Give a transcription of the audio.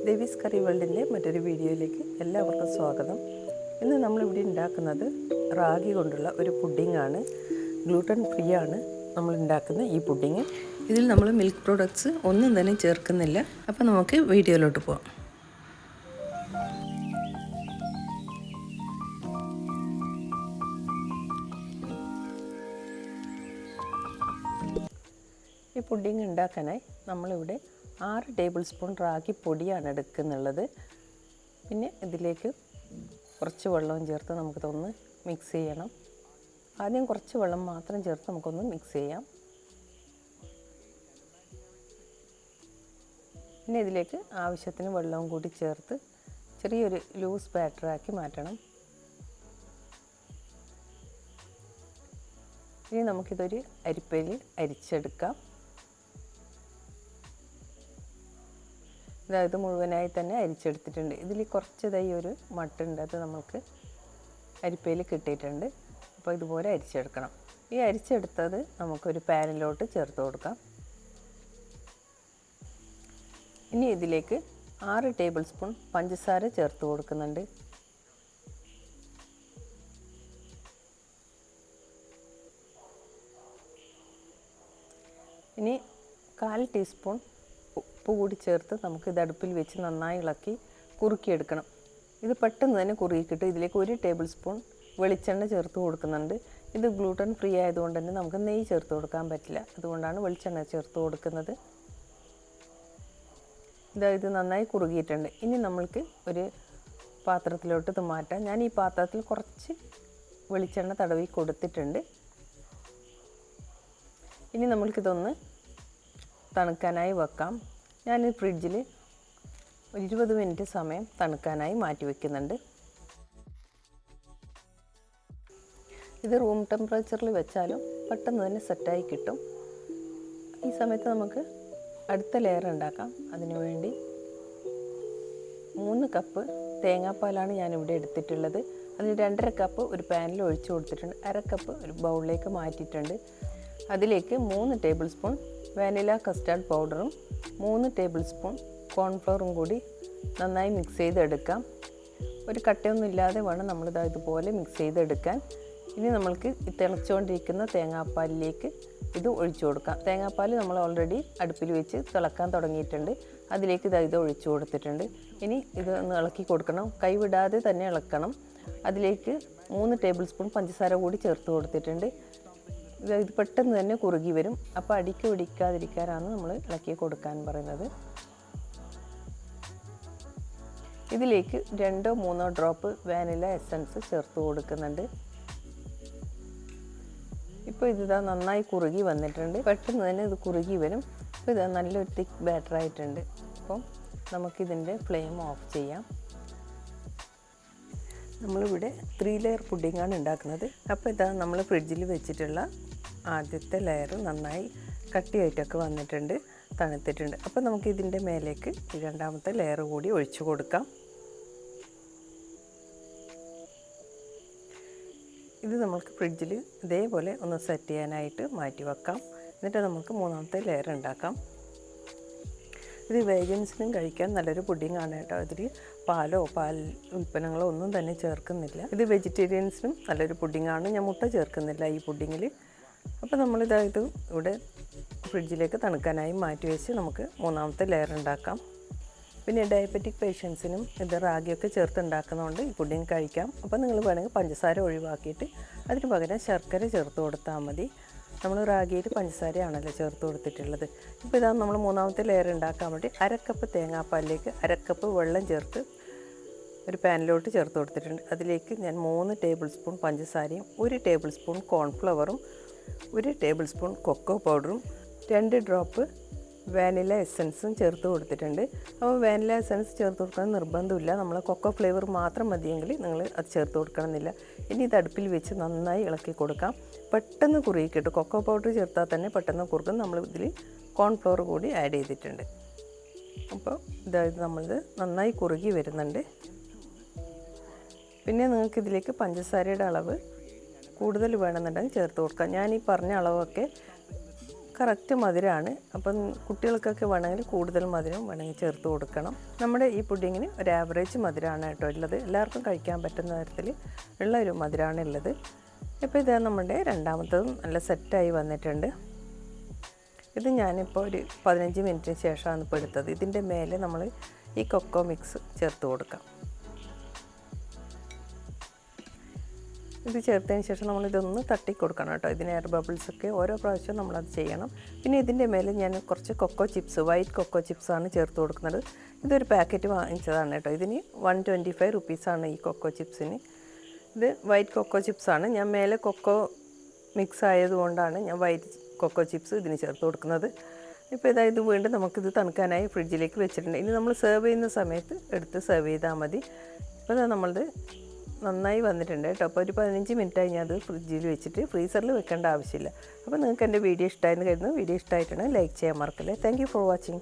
ദേവീസ് കറി വേൾഡിൻ്റെ മറ്റൊരു വീഡിയോയിലേക്ക് എല്ലാവർക്കും സ്വാഗതം. ഇന്ന് നമ്മളിവിടെ ഉണ്ടാക്കുന്നത് റാഗി കൊണ്ടുള്ള ഒരു പുഡിങ്ങാണ്. ഗ്ലൂട്ടൻ ഫ്രീ ആണ് നമ്മൾ ഉണ്ടാക്കുന്ന ഈ പുഡിങ്. ഇതിൽ നമ്മൾ മിൽക്ക് പ്രോഡക്ട്സ് ഒന്നും തന്നെ ചേർക്കുന്നില്ല. അപ്പോൾ നമുക്ക് വീഡിയോയിലോട്ട് പോകാം. ഈ പുഡിങ് ഉണ്ടാക്കാനായി നമ്മളിവിടെ 6 ടേബിൾ സ്പൂൺ റാഗി പൊടിയാണ് എടുക്കുന്നുള്ളത്. പിന്നെ ഇതിലേക്ക് കുറച്ച് വെള്ളവും ചേർത്ത് നമുക്കിതൊന്ന് മിക്സ് ചെയ്യണം. ആദ്യം കുറച്ച് വെള്ളം മാത്രം ചേർത്ത് നമുക്കൊന്ന് മിക്സ് ചെയ്യാം. പിന്നെ ഇതിലേക്ക് ആവശ്യത്തിന് വെള്ളവും കൂടി ചേർത്ത് ചെറിയൊരു ലൂസ് ബാറ്ററാക്കി മാറ്റണം. ഇനി നമുക്കിതൊരു അരിപ്പയിൽ അരിച്ചെടുക്കാം. ഇത് മുഴുവനായി തന്നെ അരിച്ചെടുത്തിട്ടുണ്ട്. ഇതിൽ കുറച്ച് ഒരു മട്ടുണ്ട്, അത് നമുക്ക് അരിപ്പയിൽ കിട്ടിയിട്ടുണ്ട്. അപ്പോൾ ഇതുപോലെ അരിച്ചെടുക്കണം. ഈ അരിച്ചെടുത്തത് നമുക്കൊരു പാനിലോട്ട് ചേർത്ത് കൊടുക്കാം. ഇനി ഇതിലേക്ക് 6 ടേബിൾ സ്പൂൺ പഞ്ചസാര ചേർത്ത് കൊടുക്കുന്നുണ്ട്. ഇനി 1/4 ടീസ്പൂൺ ഉപ്പ് കൂടി ചേർത്ത് നമുക്കിത് അടുപ്പിൽ വെച്ച് നന്നായി ഇളക്കി കുറുക്കിയെടുക്കണം. ഇത് പെട്ടെന്ന് തന്നെ കുറുകി കിട്ടും. ഇതിലേക്ക് 1 ടേബിൾ സ്പൂൺ വെളിച്ചെണ്ണ ചേർത്ത് കൊടുക്കുന്നുണ്ട്. ഇത് ഗ്ലൂട്ടൻ ഫ്രീ ആയതുകൊണ്ട് തന്നെ നമുക്ക് നെയ്യ് ചേർത്ത് കൊടുക്കാൻ പറ്റില്ല. അതുകൊണ്ടാണ് വെളിച്ചെണ്ണ ചേർത്ത് കൊടുക്കുന്നത്. ഇത് നന്നായി കുറുകിയിട്ടുണ്ട്. ഇനി നമ്മൾക്ക് ഒരു പാത്രത്തിലോട്ട് ഇത് മാറ്റാം. ഞാൻ ഈ പാത്രത്തിൽ കുറച്ച് വെളിച്ചെണ്ണ തടവി കൊടുത്തിട്ടുണ്ട്. ഇനി നമ്മൾക്കിതൊന്ന് തണുക്കാനായി വെക്കാം. ഞാൻ ഫ്രിഡ്ജിൽ 20 മിനിറ്റ് സമയം തണുക്കാനായി മാറ്റി വയ്ക്കുന്നുണ്ട്. ഇത് റൂം ടെമ്പറേച്ചറിൽ വെച്ചാലും പെട്ടെന്ന് തന്നെ സെറ്റായി കിട്ടും. ഈ സമയത്ത് നമുക്ക് അടുത്ത ലെയർ ഉണ്ടാക്കാം. അതിനുവേണ്ടി 3 കപ്പ് തേങ്ങാപ്പാലാണ് ഞാനിവിടെ എടുത്തിട്ടുള്ളത്. അതിൽ 2.5 കപ്പ് ഒരു പാനിൽ ഒഴിച്ചു കൊടുത്തിട്ടുണ്ട്. 1/2 കപ്പ് ഒരു ബൗളിലേക്ക് മാറ്റിയിട്ടുണ്ട്. അതിലേക്ക് 3 ടേബിൾ സ്പൂൺ വാനില കസ്റ്റാർഡ് പൗഡറും 3 ടേബിൾ സ്പൂൺ കോൺഫ്ലവറും കൂടി നന്നായി മിക്സ് ചെയ്തെടുക്കാം. ഒരു കട്ടയൊന്നും ഇല്ലാതെ വേണം നമ്മളിത് ഇതുപോലെ മിക്സ് ചെയ്തെടുക്കാൻ. ഇനി നമ്മൾക്ക് തിളച്ചുകൊണ്ടിരിക്കുന്ന തേങ്ങാപ്പാലിലേക്ക് ഇത് ഒഴിച്ചു കൊടുക്കാം. തേങ്ങാപ്പാൽ നമ്മൾ ഓൾറെഡി അടുപ്പിൽ വെച്ച് തിളക്കാൻ തുടങ്ങിയിട്ടുണ്ട്. അതിലേക്ക് ഇത് ഒഴിച്ചു കൊടുത്തിട്ടുണ്ട്. ഇനി ഇത് ഒന്ന് ഇളക്കി കൊടുക്കണം. കൈവിടാതെ തന്നെ ഇളക്കണം. അതിലേക്ക് 3 ടേബിൾ സ്പൂൺ പഞ്ചസാര കൂടി ചേർത്ത് കൊടുത്തിട്ടുണ്ട്. ഇത് പെട്ടെന്ന് തന്നെ കുറുകി വരും. അപ്പോൾ അടിക്ക് പിടിക്കാതിരിക്കാനാണ് നമ്മൾ ഇളക്കി കൊടുക്കാൻ പറയുന്നത്. ഇതിലേക്ക് 2-3 ഡ്രോപ്പ് വാനില എസൻസ് ചേർത്ത് കൊടുക്കുന്നുണ്ട്. ഇപ്പോൾ ഇതാ നന്നായി കുറുകി വന്നിട്ടുണ്ട്. പെട്ടെന്ന് തന്നെ ഇത് കുറുകി വരും. അപ്പോൾ ഇതാ നല്ലൊരു തിക്ക് ബാറ്ററായിട്ടുണ്ട്. അപ്പം നമുക്കിതിൻ്റെ ഫ്ലെയിം ഓഫ് ചെയ്യാം. നമ്മളിവിടെ 3 ലെയർ പുഡിങ്ങാണ് ഉണ്ടാക്കുന്നത്. അപ്പോൾ ഇതാ നമ്മൾ ഫ്രിഡ്ജിൽ വെച്ചിട്ടുള്ള ആദ്യത്തെ ലെയർ നന്നായി കട്ടിയായിട്ടൊക്കെ വന്നിട്ടുണ്ട്, തണുത്തിട്ടുണ്ട്. അപ്പോൾ നമുക്ക് ഇതിൻ്റെ മേലേക്ക് ഈ 2ാമത്തെ ലെയർ കൂടി ഒഴിച്ചു കൊടുക്കാം. ഇത് നമുക്ക് ഫ്രിഡ്ജിൽ ഇതേപോലെ ഒന്ന് സെറ്റ് ചെയ്യാനായിട്ട് മാറ്റി വെക്കാം. എന്നിട്ട് നമുക്ക് 3ാമത്തെ ലെയർ ഉണ്ടാക്കാം. ഇത് വേഗൻസിനും കഴിക്കാൻ നല്ലൊരു പുഡിങ്ങാണ് കേട്ടോ. ഇതിൽ പാൽ ഉൽപ്പന്നങ്ങളോ ഒന്നും തന്നെ ചേർക്കുന്നില്ല. ഇത് വെജിറ്റേറിയൻസിനും നല്ലൊരു പുഡിങ്ങാണ്. ഞാൻ മുട്ട ചേർക്കുന്നില്ല ഈ പുഡിങ്ങിൽ. അപ്പോൾ നമ്മളിത് ഇവിടെ ഫ്രിഡ്ജിലേക്ക് തണുക്കാനായി മാറ്റി വെച്ച് നമുക്ക് 3ാമത്തെ ലെയർ ഉണ്ടാക്കാം. പിന്നെ ഡയബറ്റിക് പേഷ്യൻസിനും ഇത് റാഗിയൊക്കെ ചേർത്ത് ഉണ്ടാക്കുന്നതുകൊണ്ട് ഈ പുഡിങ് കഴിക്കാം. അപ്പോൾ നിങ്ങൾ വേണമെങ്കിൽ പഞ്ചസാര ഒഴിവാക്കിയിട്ട് അതിന് പകരം ശർക്കര ചേർത്ത് കൊടുത്താൽ മതി. നമ്മൾ റാഗിയിൽ പഞ്ചസാരയാണല്ലോ ചേർത്ത് കൊടുത്തിട്ടുള്ളത്. ഇപ്പോൾ ഇതാണ് നമ്മൾ 3ാമത്തെ ലെയർ ഉണ്ടാക്കാൻ വേണ്ടി 1/2 കപ്പ് തേങ്ങാപ്പാലിലേക്ക് 1/2 കപ്പ് വെള്ളം ചേർത്ത് ഒരു പാനിലോട്ട് ചേർത്ത് കൊടുത്തിട്ടുണ്ട്. അതിലേക്ക് ഞാൻ 3 ടേബിൾ സ്പൂൺ പഞ്ചസാരയും 1 ടേബിൾ സ്പൂൺ കോൺഫ്ലവറും 1 ടേബിൾ സ്പൂൺ കൊക്കോ പൗഡറും 2 ഡ്രോപ്പ് വാനില എസൻസും ചേർത്ത് കൊടുത്തിട്ടുണ്ട്. അപ്പോൾ വാനില എസൻസ് ചേർത്ത് കൊടുക്കാൻ നിർബന്ധമില്ല. നമ്മൾ കൊക്കോ ഫ്ലേവർ മാത്രം മതിയെങ്കിൽ നിങ്ങൾ അത് ചേർത്ത് കൊടുക്കണമെന്നില്ല. ഇനി ഇത് അടുപ്പിൽ വെച്ച് നന്നായി ഇളക്കി കൊടുക്കാം. പെട്ടെന്ന് കുറുകി കിട്ടും. കൊക്കോ പൗഡർ ചേർത്താൽ തന്നെ പെട്ടെന്ന് കുറുക്കും. നമ്മൾ ഇതിൽ കോൺഫ്ലവർ കൂടി ആഡ് ചെയ്തിട്ടുണ്ട്. അപ്പോൾ നമ്മളിത് നന്നായി കുറുകി വരുന്നുണ്ട്. പിന്നെ നിങ്ങൾക്കിതിലേക്ക് പഞ്ചസാരയുടെ അളവ് കൂടുതൽ വേണമെന്നുണ്ടെങ്കിൽ ചേർത്ത് കൊടുക്കാം. ഞാൻ ഈ പറഞ്ഞ അളവൊക്കെ കറക്റ്റ് മധുരമാണ്. അപ്പം കുട്ടികൾക്കൊക്കെ വേണമെങ്കിൽ കൂടുതൽ മധുരം വേണമെങ്കിൽ ചേർത്ത് കൊടുക്കണം. നമ്മുടെ ഈ പുഡിങ്ങിന് ഒരു ആവറേജ് മധുരമാണ് കേട്ടോ ഉള്ളത്. എല്ലാവർക്കും കഴിക്കാൻ പറ്റുന്ന തരത്തിൽ ഉള്ള ഒരു മധുരമാണ് ഉള്ളത്. ഇപ്പോൾ ഇത് നമ്മുടെ രണ്ടാമത്തതും നല്ല സെറ്റായി വന്നിട്ടുണ്ട്. ഇത് ഞാനിപ്പോൾ ഒരു 15 മിനിറ്റിന് ശേഷമാണ് ഇപ്പോൾ എടുത്തത്. ഇതിൻ്റെ മേലെ നമ്മൾ ഈ കൊക്കോ മിക്സ് ചേർത്ത് കൊടുക്കാം. ഇത് ചേർത്തതിന് ശേഷം നമ്മളിതൊന്ന് തട്ടി കൊടുക്കണം കേട്ടോ. ഇതിന് എയർ ബബിൾസൊക്കെ ഓരോ പ്രാവശ്യവും നമ്മളത് ചെയ്യണം. പിന്നെ ഇതിൻ്റെ മേലെ ഞാൻ കുറച്ച് കൊക്കോ ചിപ്സ്, വൈറ്റ് കൊക്കോ ചിപ്സാണ് ചേർത്ത് കൊടുക്കുന്നത്. ഇതൊരു പാക്കറ്റ് വാങ്ങിച്ചതാണ് കേട്ടോ. ഇതിന് 125 റുപ്പീസാണ് ഈ കൊക്കോ ചിപ്സിന്. ഇത് വൈറ്റ് കൊക്കോ ചിപ്സാണ്. ഞാൻ മേലെ കൊക്കോ മിക്സ് ആയതുകൊണ്ടാണ് ഞാൻ വൈറ്റ് കൊക്കോ ചിപ്സ് ഇതിന് ചേർത്ത് കൊടുക്കുന്നത്. ഇപ്പോൾ ഇത് വീണ്ടും നമുക്കിത് തണുക്കാനായി ഫ്രിഡ്ജിലേക്ക് വെച്ചിട്ടുണ്ട്. ഇനി നമ്മൾ സെർവ് ചെയ്യുന്ന സമയത്ത് എടുത്ത് സെർവ് ചെയ്താൽ മതി. ഇപ്പോൾ നമ്മളത് നന്നായി വന്നിട്ടുണ്ട് കേട്ടോ. അപ്പോൾ ഒരു 15 മിനിറ്റ് കഴിഞ്ഞ് അത് ഫ്രിഡ്ജിൽ വെച്ചിട്ട് ഫ്രീസറിൽ വെക്കേണ്ട ആവശ്യമില്ല. അപ്പോൾ നിങ്ങൾക്ക് എൻ്റെ വീഡിയോ ഇഷ്ടമായെന്ന് കരുതുന്നു. വീഡിയോ ഇഷ്ടമായിട്ടുണ്ടെങ്കിൽ ലൈക്ക് ചെയ്യാൻ മറക്കല്ലേ. Thank you for watching.